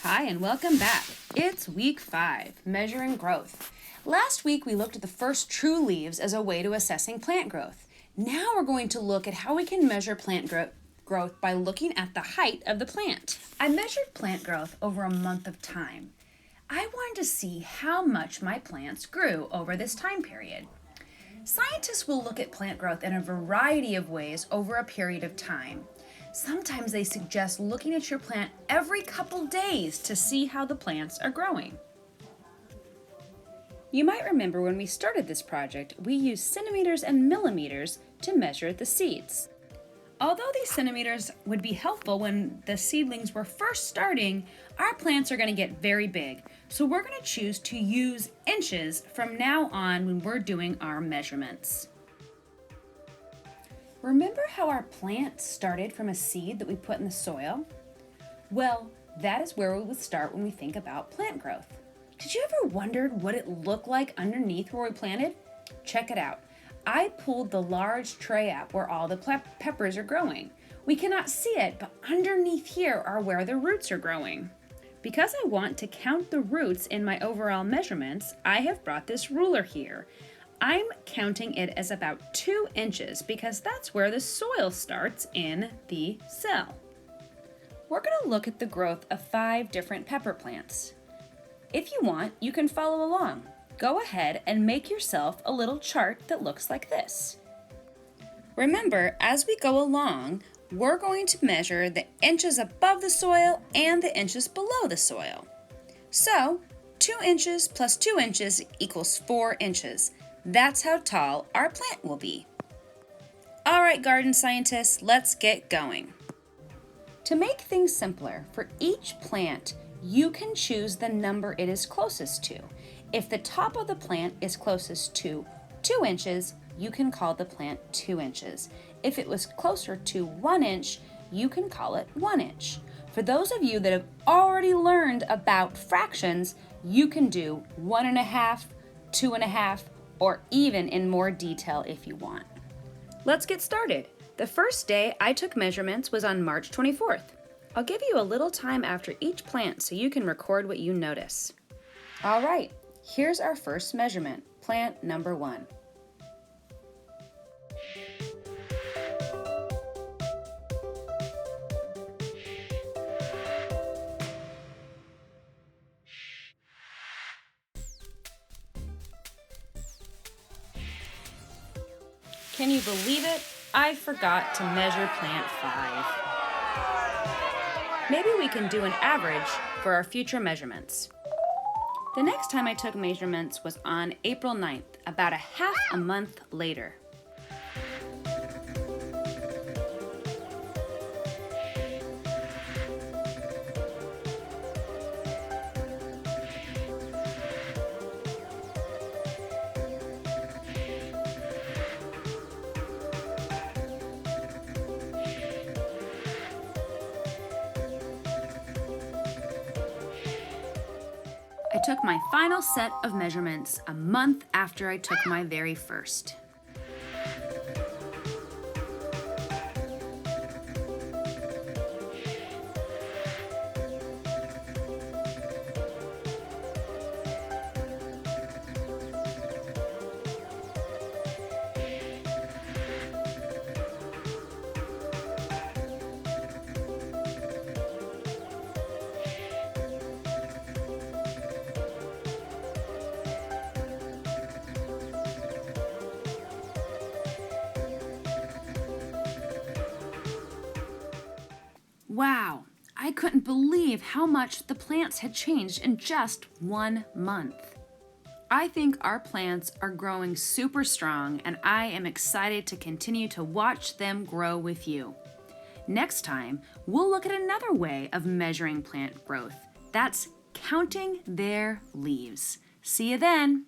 Hi and welcome back. It's week 5, measuring growth. Last week we looked at the first true leaves as a way to assessing plant growth. Now we're going to look at how we can measure plant growth by looking at the height of the plant. I measured plant growth over a month of time. I wanted to see how much my plants grew over this time period. Scientists will look at plant growth in a variety of ways over a period of time. Sometimes they suggest looking at your plant every couple days to see how the plants are growing. You might remember when we started this project, we used centimeters and millimeters to measure the seeds. Although these centimeters would be helpful when the seedlings were first starting, our plants are going to get very big. So we're going to choose to use inches from now on when we're doing our measurements. Remember how our plant started from a seed that we put in the soil? Well, that is where we would start when we think about plant growth. Did you ever wondered what it looked like underneath where we planted? Check it out. I pulled the large tray up where all the peppers are growing. We cannot see it, but underneath here are where the roots are growing. Because I want to count the roots in my overall measurements, I have brought this ruler here. I'm counting it as about 2 inches because that's where the soil starts in the cell. We're going to look at the growth of 5 different pepper plants. If you want, you can follow along. Go ahead and make yourself a little chart that looks like this. Remember, as we go along, we're going to measure the inches above the soil and the inches below the soil. So, 2 inches plus 2 inches equals 4 inches. That's how tall our plant will be. All right, garden scientists, let's get going. To make things simpler, for each plant, you can choose the number it is closest to. If the top of the plant is closest to 2 inches, you can call the plant 2 inches. If it was closer to 1 inch, you can call it 1 inch. For those of you that have already learned about fractions, you can do 1.5, 2.5, or even in more detail if you want. Let's get started. The first day I took measurements was on March 24th. I'll give you a little time after each plant so you can record what you notice. All right, here's our first measurement, plant number 1. Can you believe it? I forgot to measure plant 5. Maybe we can do an average for our future measurements. The next time I took measurements was on April 9th, about half a month later. I took my final set of measurements a month after I took my very first. Wow, I couldn't believe how much the plants had changed in just 1 month. I think our plants are growing super strong and I am excited to continue to watch them grow with you. Next time, we'll look at another way of measuring plant growth. That's counting their leaves. See you then.